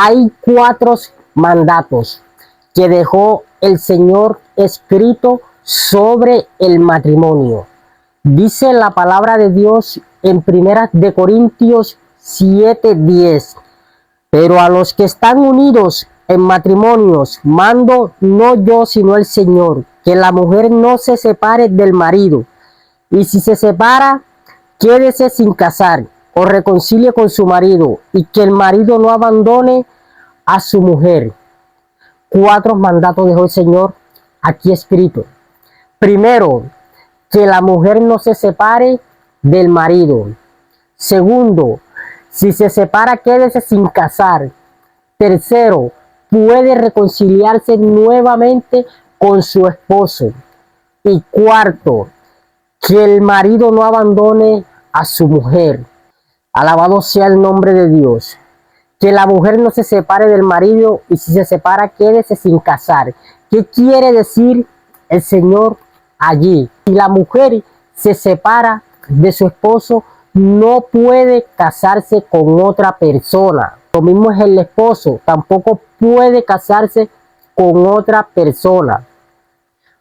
hay 4 mandatos que dejó el Señor escrito sobre el matrimonio. Dice la palabra de Dios en 1 Corintios 7:10. Pero a los que están unidos en matrimonios, mando no yo sino el Señor, que la mujer no se separe del marido. Y si se separa, quédese sin casar o reconcilie con su marido, y que el marido no abandone a su mujer. 4 mandatos dejó el Señor aquí escrito. Primero, que la mujer no se separe del marido. Segundo, si se separa, quédese sin casar. Tercero, puede reconciliarse nuevamente con su esposo. Y cuarto, que el marido no abandone a su mujer. Alabado sea el nombre de Dios. Que la mujer no se separe del marido, y si se separa, quédese sin casar. ¿Qué quiere decir el Señor allí? Si la mujer se separa de su esposo, no puede casarse con otra persona. Lo mismo es el esposo, tampoco puede casarse con otra persona.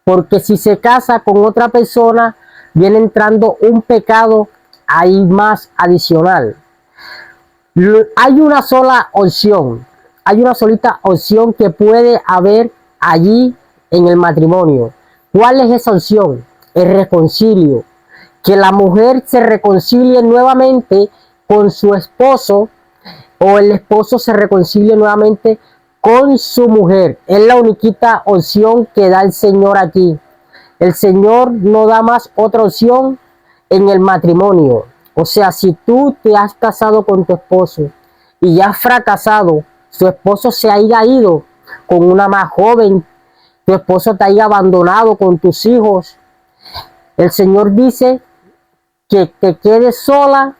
Porque si se casa con otra persona, viene entrando un pecado ahí más adicional. Hay una sola opción, hay una solita opción que puede haber allí en el matrimonio. ¿Cuál es esa opción? El reconcilio. Que la mujer se reconcilie nuevamente con su esposo, o el esposo se reconcilie nuevamente con su mujer. Es la única opción que da el Señor aquí. El Señor no da más otra opción en el matrimonio. O sea, si tú te has casado con tu esposo y ya has fracasado, su esposo se haya ido con una más joven, tu esposo te haya abandonado con tus hijos, el Señor dice que te quedes sola,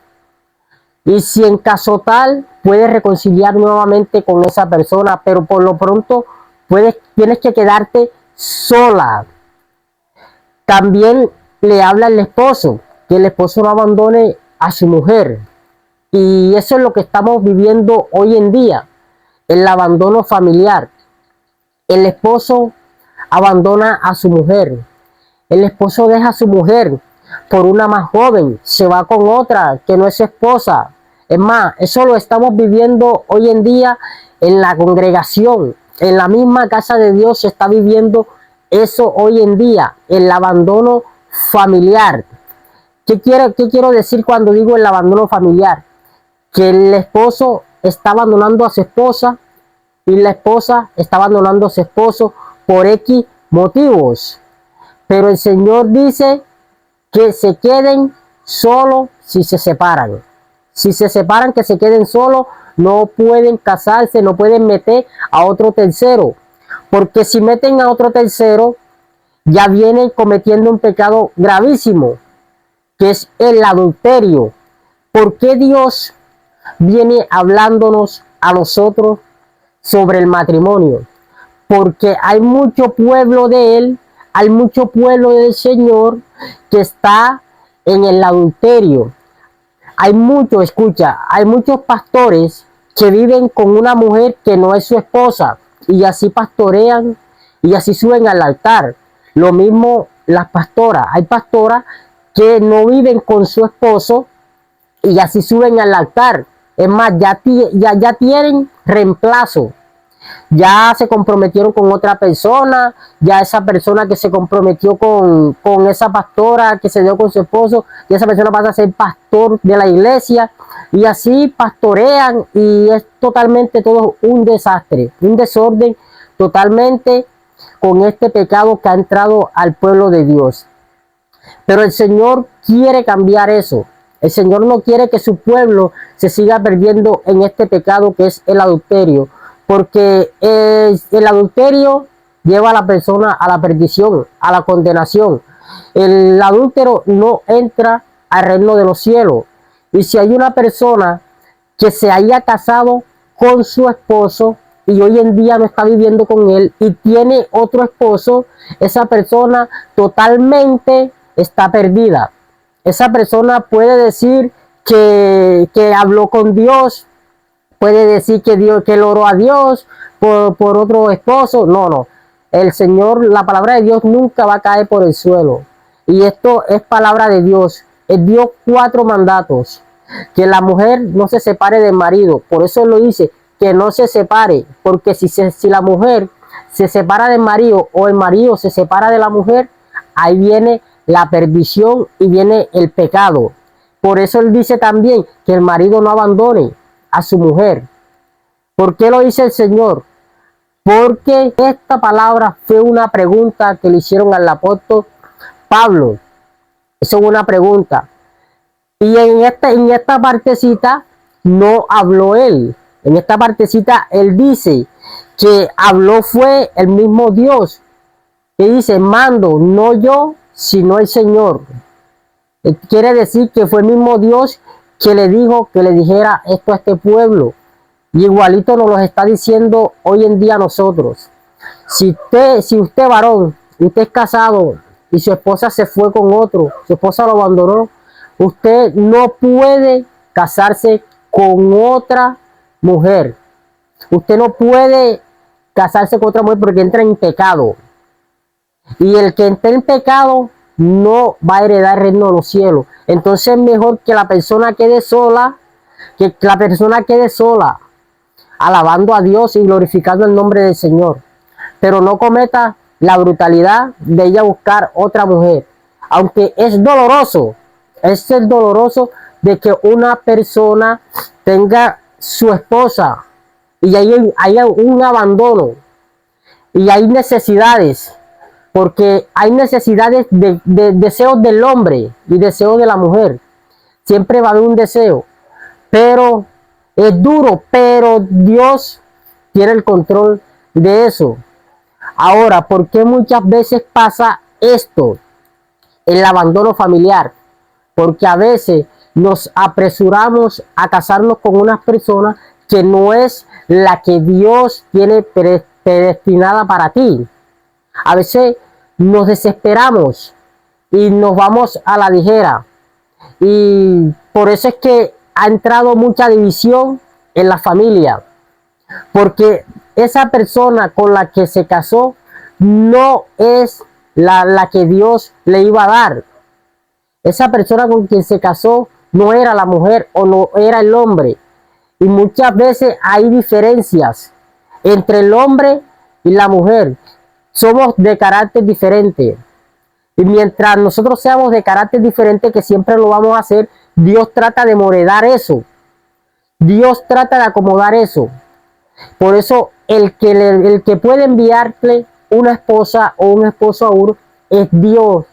y si en caso tal puedes reconciliar nuevamente con esa persona, pero por lo pronto tienes que quedarte sola. También le habla al esposo, que el esposo no abandone a su mujer. Y eso es lo que estamos viviendo hoy en día, el abandono familiar. El esposo abandona a su mujer. El esposo deja a su mujer por una más joven, se va con otra que no es su esposa. Es más, eso lo estamos viviendo hoy en día en la congregación, en la misma casa de Dios se está viviendo eso hoy en día, el abandono familiar. ¿Qué quiero decir cuando digo el abandono familiar? Que el esposo está abandonando a su esposa y la esposa está abandonando a su esposo por X motivos. Pero el Señor dice que se queden solos si se separan. Si se separan, que se queden solos, no pueden casarse, no pueden meter a otro tercero. Porque si meten a otro tercero, ya vienen cometiendo un pecado gravísimo, que es el adulterio. ¿Por qué Dios viene hablándonos a nosotros sobre el matrimonio? Porque hay mucho pueblo de Él, hay mucho pueblo del Señor que está en el adulterio. Hay muchos pastores que viven con una mujer que no es su esposa, y así pastorean y así suben al altar. Lo mismo las pastoras. Hay pastoras que no viven con su esposo y así suben al altar. Es más, ya tienen reemplazo. Ya se comprometieron con otra persona, ya esa persona que se comprometió con esa pastora que se dio con su esposo, y esa persona pasa a ser pastor de la iglesia, y así pastorean, y es totalmente todo un desastre, un desorden totalmente, con este pecado que ha entrado al pueblo de Dios. Pero el Señor quiere cambiar eso. El Señor no quiere que su pueblo se siga perdiendo en este pecado que es el adulterio, porque el adulterio lleva a la persona a la perdición, a la condenación. El adúltero no entra al reino de los cielos. Y si hay una persona que se haya casado con su esposo y hoy en día no está viviendo con él y tiene otro esposo, esa persona totalmente está perdida. Esa persona puede decir que habló con Dios, puede decir que Dios, que él oró a Dios por otro esposo. No, no. El Señor, la palabra de Dios nunca va a caer por el suelo. Y esto es palabra de Dios. Él dio 4 mandatos. Que la mujer no se separe del marido. Por eso lo dice, que no se separe. Porque si la mujer se separa del marido o el marido se separa de la mujer, ahí viene la perdición y viene el pecado. Por eso él dice también que el marido no abandone a su mujer. ¿Por qué lo dice el Señor? Porque esta palabra fue una pregunta que le hicieron al apóstol Pablo. Eso es una pregunta. Y en esta partecita no habló él. En esta partecita él dice que habló fue el mismo Dios. Que dice, mando, no yo, sino el Señor. Quiere decir que fue el mismo Dios que le dijo que le dijera esto a este pueblo. Y igualito nos lo está diciendo hoy en día a nosotros. Si usted varón, usted es casado y su esposa se fue con otro, su esposa lo abandonó, usted no puede casarse con otra mujer. Usted no puede casarse con otra mujer porque entra en pecado. Y el que esté en pecado no va a heredar el reino de los cielos. Entonces es mejor que la persona quede sola, alabando a Dios y glorificando el nombre del Señor. Pero no cometa la brutalidad de ella buscar otra mujer. Aunque es doloroso de que una persona tenga su esposa y haya un abandono y hay necesidades. Porque hay necesidades de deseos del hombre y deseos de la mujer. Siempre va a haber un deseo. Pero es duro, pero Dios tiene el control de eso. Ahora, ¿por qué muchas veces pasa esto? El abandono familiar. Porque a veces nos apresuramos a casarnos con una persona que no es la que Dios tiene predestinada para ti. A veces nos desesperamos y nos vamos a la ligera. Y por eso es que ha entrado mucha división en la familia. Porque esa persona con la que se casó no es la que Dios le iba a dar. Esa persona con quien se casó no era la mujer o no era el hombre. Y muchas veces hay diferencias entre el hombre y la mujer. Somos de carácter diferente. Y mientras nosotros seamos de carácter diferente, que siempre lo vamos a hacer, Dios trata de moderar eso. Dios trata de acomodar eso. Por eso el que puede enviarle una esposa o un esposo a uno es Dios.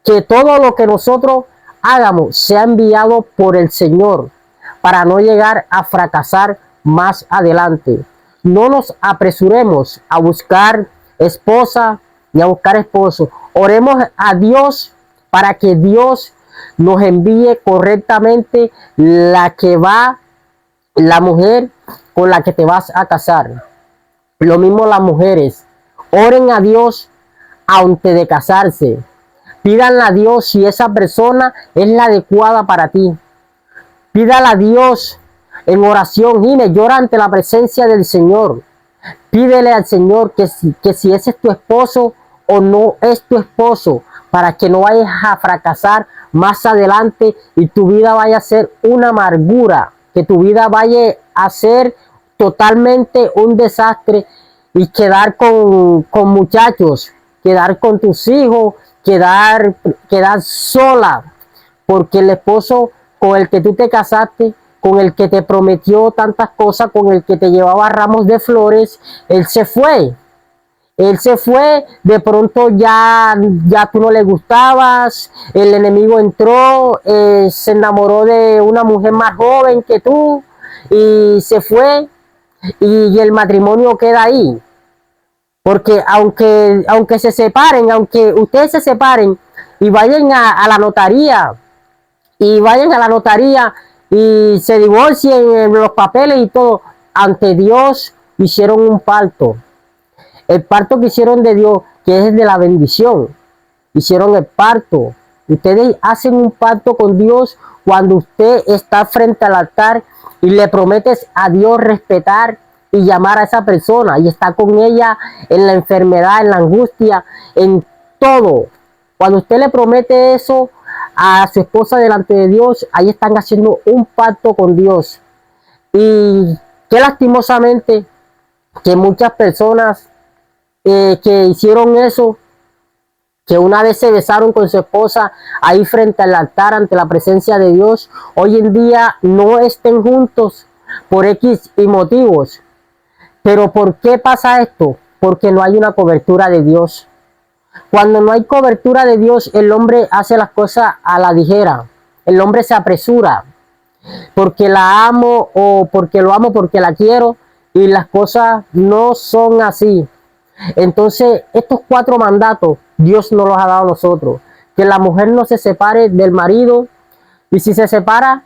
Que todo lo que nosotros hagamos sea enviado por el Señor para no llegar a fracasar más adelante. No nos apresuremos a buscar esposa y a buscar esposo. Oremos a Dios para que Dios nos envíe correctamente la mujer con la que te vas a casar. Lo mismo las mujeres. Oren a Dios antes de casarse. Pídanle a Dios si esa persona es la adecuada para ti. Pídale a Dios en oración. Gine, llora ante la presencia del Señor. Pídele al Señor que si ese es tu esposo o no es tu esposo, para que no vayas a fracasar más adelante y tu vida vaya a ser una amargura, que tu vida vaya a ser totalmente un desastre y quedar con muchachos, quedar con tus hijos, quedar sola, porque el esposo con el que tú te casaste, con el que te prometió tantas cosas, con el que te llevaba ramos de flores, él se fue. Él se fue, de pronto ya tú no le gustabas, el enemigo entró, se enamoró de una mujer más joven que tú y se fue y el matrimonio queda ahí. Porque aunque se separen, aunque ustedes se separen y vayan a la notaría, y se divorcien en los papeles y todo, ante Dios hicieron un pacto. El pacto que hicieron de Dios, que es de la bendición. Hicieron el pacto. Ustedes hacen un pacto con Dios cuando usted está frente al altar y le prometes a Dios respetar y llamar a esa persona y estar con ella en la enfermedad, en la angustia, en todo. Cuando usted le promete eso a su esposa delante de Dios, ahí están haciendo un pacto con Dios. Y qué lastimosamente que muchas personas que hicieron eso, que una vez se besaron con su esposa ahí frente al altar ante la presencia de Dios, hoy en día no estén juntos por X y motivos. Pero ¿por qué pasa esto? Porque no hay una cobertura de Dios. Cuando no hay cobertura de Dios, el hombre hace las cosas a la ligera. El hombre se apresura porque la amo o porque lo amo, porque la quiero, y las cosas no son así. Entonces, estos 4 mandatos Dios nos los ha dado a nosotros. Que la mujer no se separe del marido, y si se separa,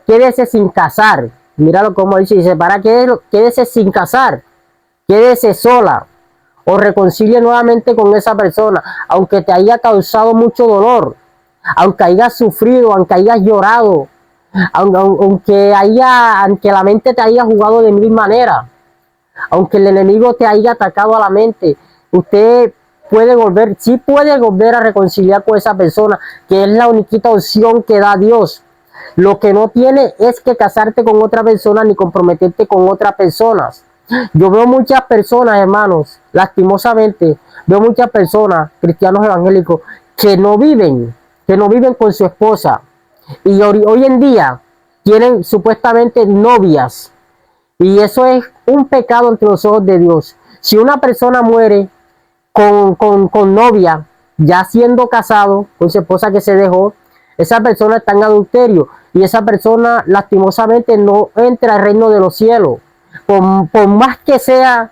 quédese sin casar. Míralo como dice, si se separa, quédese sin casar, quédese sola, o reconcilie nuevamente con esa persona, aunque te haya causado mucho dolor, aunque hayas sufrido, aunque hayas llorado, aunque la mente te haya jugado de mil maneras, aunque el enemigo te haya atacado a la mente, usted sí puede volver a reconciliar con esa persona, que es la única opción que da Dios. Lo que no tiene es que casarte con otra persona ni comprometerte con otras personas. Yo veo muchas personas, hermanos, lastimosamente, veo muchas personas, cristianos evangélicos, que no viven con su esposa. Y hoy en día tienen supuestamente novias. Y eso es un pecado ante los ojos de Dios. Si una persona muere con novia, ya siendo casado, con su esposa que se dejó, esa persona está en adulterio. Y esa persona lastimosamente no entra al reino de los cielos. Por más que sea,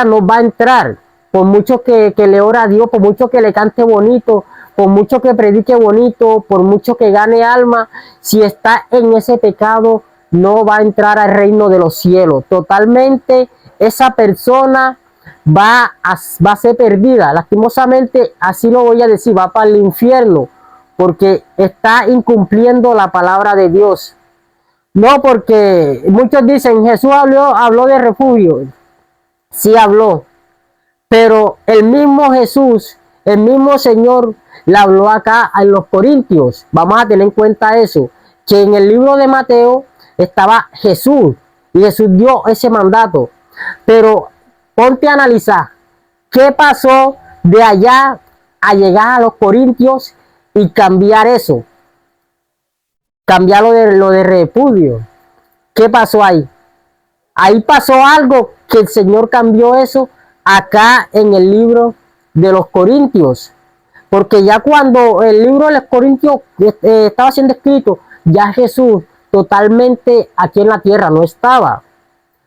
no va a entrar. Por mucho que le ore a Dios, por mucho que le cante bonito, por mucho que predique bonito, por mucho que gane alma, si está en ese pecado, no va a entrar al reino de los cielos. Totalmente esa persona va a ser perdida. Lastimosamente, así lo voy a decir, va para el infierno, porque está incumpliendo la palabra de Dios. No, porque muchos dicen, Jesús habló de refugio. Sí habló, pero el mismo Jesús, el mismo Señor, le habló acá a los Corintios. Vamos a tener en cuenta eso, que en el libro de Mateo estaba Jesús, y Jesús dio ese mandato. Pero ponte a analizar, ¿qué pasó de allá a llegar a los Corintios y cambiar eso? Cambiar lo de repudio. ¿Qué pasó ahí? Ahí pasó algo que el Señor cambió eso acá en el libro de los Corintios. Porque ya cuando el libro de los Corintios estaba siendo escrito, ya Jesús totalmente aquí en la tierra no estaba.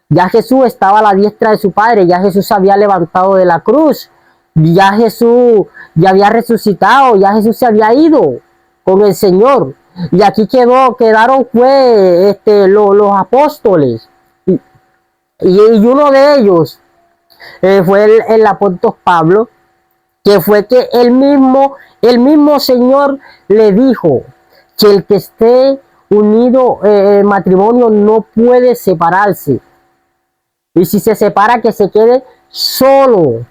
Ya Jesús estaba a la diestra de su Padre, ya Jesús se había levantado de la cruz, ya Jesús ya había resucitado, ya Jesús se había ido con el Señor. Y aquí quedaron fue los apóstoles. Y uno de ellos fue el apóstol Pablo, que fue que el mismo Señor le dijo que el que esté unido en matrimonio no puede separarse. Y si se separa, que se quede solo.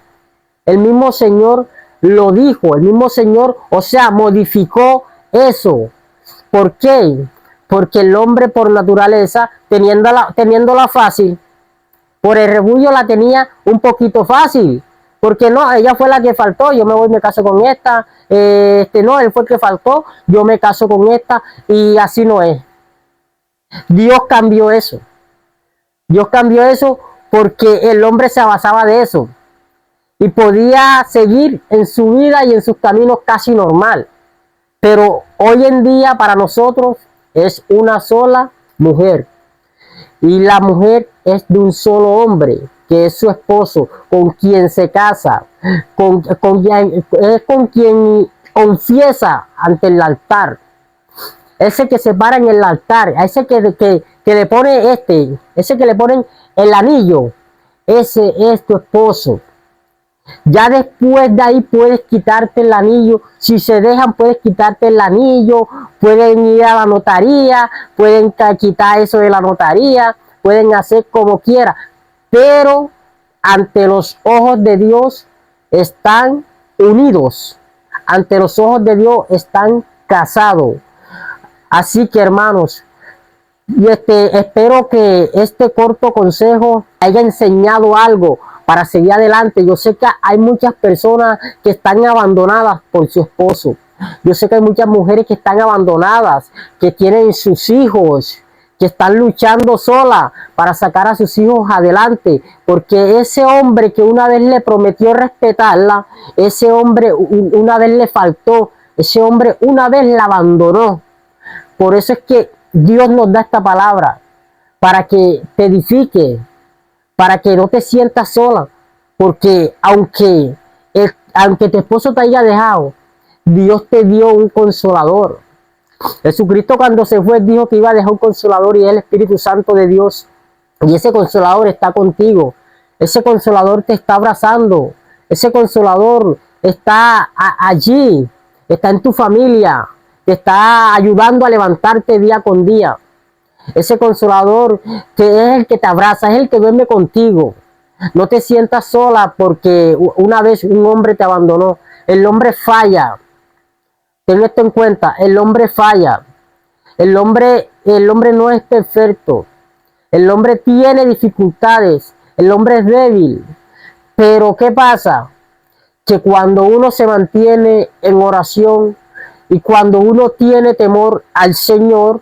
El mismo Señor lo dijo, el mismo Señor, o sea, modificó eso. ¿Por qué? Porque el hombre por naturaleza, teniéndola fácil, por el refugio la tenía un poquito fácil. Porque no, ella fue la que faltó, yo me voy, me caso con esta. No, él fue el que faltó, yo me caso con esta. Y así no es. Dios cambió eso. Dios cambió eso porque el hombre se basaba de eso. Y podía seguir en su vida y en sus caminos casi normal. Pero hoy en día para nosotros es una sola mujer. Y la mujer es de un solo hombre, que es su esposo, con quien se casa, con quien confiesa ante el altar. Ese que se para en el altar, a ese que le pone ese que le ponen el anillo, ese es tu esposo. Ya después de ahí puedes quitarte el anillo. Si se dejan, puedes quitarte el anillo. Pueden ir a la notaría. Pueden quitar eso de la notaría. Pueden hacer como quieran. Pero ante los ojos de Dios están unidos. Ante los ojos de Dios están casados. Así que, hermanos, y espero que este corto consejo haya enseñado algo para seguir adelante. Yo sé que hay muchas personas que están abandonadas por su esposo. Yo sé que hay muchas mujeres que están abandonadas, que tienen sus hijos, que están luchando sola para sacar a sus hijos adelante, porque ese hombre que una vez le prometió respetarla, ese hombre una vez le faltó, ese hombre una vez la abandonó. Por eso es que Dios nos da esta palabra, para que te edifique, para que no te sientas sola, porque aunque tu esposo te haya dejado, Dios te dio un consolador. Jesucristo cuando se fue dijo que iba a dejar un consolador y es el Espíritu Santo de Dios. Y ese consolador está contigo, ese consolador te está abrazando, ese consolador está allí, está en tu familia, te está ayudando a levantarte día con día. Ese consolador que es el que te abraza, es el que duerme contigo. No te sientas sola porque una vez un hombre te abandonó. El hombre falla. Ten esto en cuenta, el hombre falla. El hombre no es perfecto. El hombre tiene dificultades. El hombre es débil. Pero ¿qué pasa? Que cuando uno se mantiene en oración y cuando uno tiene temor al Señor,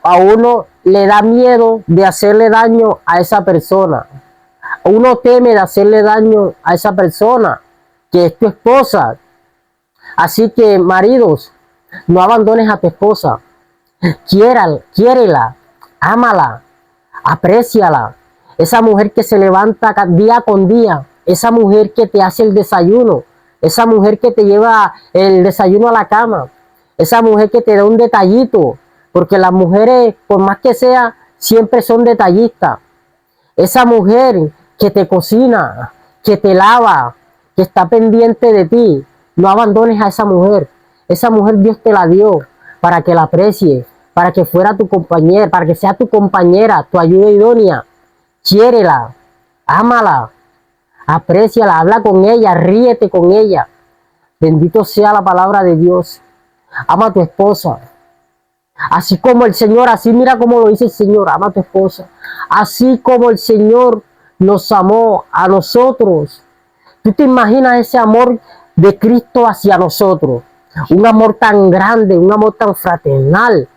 a uno le da miedo de hacerle daño a esa persona. Uno teme de hacerle daño a esa persona, que es tu esposa. Así que, maridos, no abandones a tu esposa. Quiérela, ámala, apréciala. Esa mujer que se levanta día con día, esa mujer que te hace el desayuno, esa mujer que te lleva el desayuno a la cama, esa mujer que te da un detallito, porque las mujeres, por más que sea, siempre son detallistas. Esa mujer que te cocina, que te lava, que está pendiente de ti, no abandones a esa mujer. Esa mujer Dios te la dio para que la aprecies, para que fuera tu compañera, para que sea tu compañera, tu ayuda idónea. Quiérela, ámala, apréciala, habla con ella, ríete con ella. Bendito sea la palabra de Dios. Ama a tu esposa. Así como el Señor, así mira como lo dice el Señor, ama a tu esposa. Así como el Señor nos amó a nosotros. ¿Tú te imaginas ese amor de Cristo hacia nosotros? Un amor tan grande, un amor tan fraternal.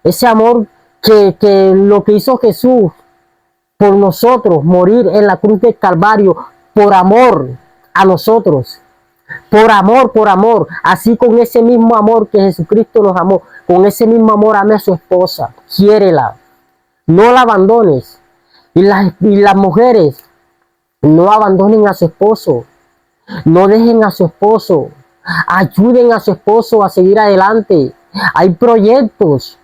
Ese amor que lo que hizo Jesús por nosotros, morir en la cruz del Calvario, por amor a nosotros. Por amor, así con ese mismo amor que Jesucristo nos amó, con ese mismo amor ame a su esposa, quiérela, no la abandones. Y las mujeres, no abandonen a su esposo, no dejen a su esposo, ayuden a su esposo a seguir adelante. Hay proyectos,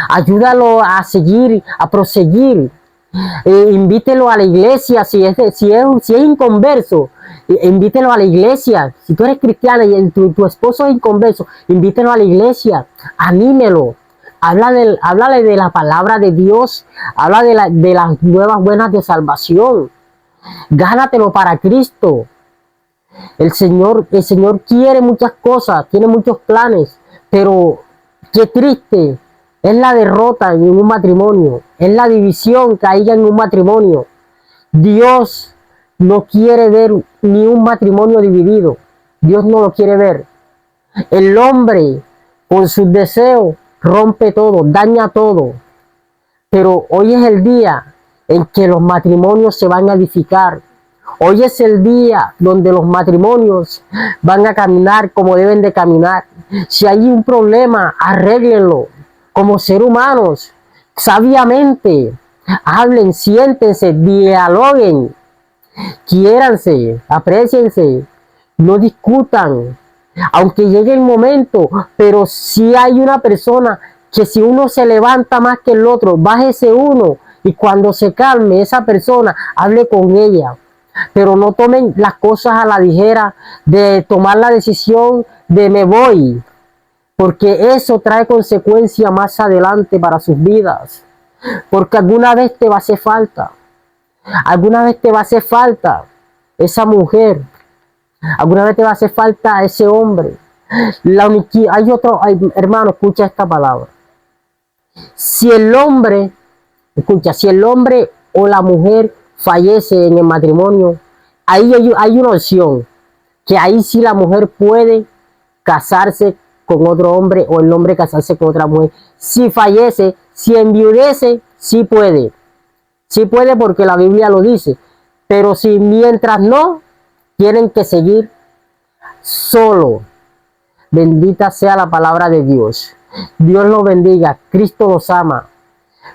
ayúdalo a seguir, a proseguir. Invítelo a la iglesia, si es inconverso, invítelo a la iglesia. Si tú eres cristiana y tu esposo es inconverso, invítelo a la iglesia, anímelo, háblale de la palabra de Dios, habla de las nuevas buenas de salvación, gánatelo para Cristo. El Señor quiere muchas cosas, tiene muchos planes, pero qué triste es la derrota en un matrimonio, es la división que hay en un matrimonio. Dios no quiere ver ni un matrimonio dividido. Dios no lo quiere ver. El hombre, con sus deseos, rompe todo, daña todo. Pero hoy es el día en que los matrimonios se van a edificar. Hoy es el día donde los matrimonios van a caminar como deben de caminar. Si hay un problema, arréglenlo. Como seres humanos, sabiamente, hablen, siéntense, dialoguen, quiéranse, apréciense, no discutan, aunque llegue el momento, pero si hay una persona que si uno se levanta más que el otro, bájese uno y cuando se calme esa persona, hable con ella. Pero no tomen las cosas a la ligera de tomar la decisión de me voy, porque eso trae consecuencias más adelante para sus vidas. Porque alguna vez te va a hacer falta. Alguna vez te va a hacer falta esa mujer. Alguna vez te va a hacer falta ese hombre. Hermano, escucha esta palabra. Si el hombre, si el hombre o la mujer fallece en el matrimonio, ahí hay una opción, que ahí sí la mujer puede casarse con otro hombre o el hombre casarse con otra mujer. Si fallece, si enviudece, sí puede. Sí puede porque la Biblia lo dice. Pero si mientras no, tienen que seguir solo. Bendita sea la palabra de Dios. Dios los bendiga. Cristo los ama.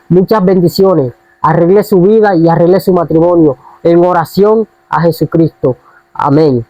Muchas bendiciones. Arregle su vida y arregle su matrimonio en oración a Jesucristo. Amén.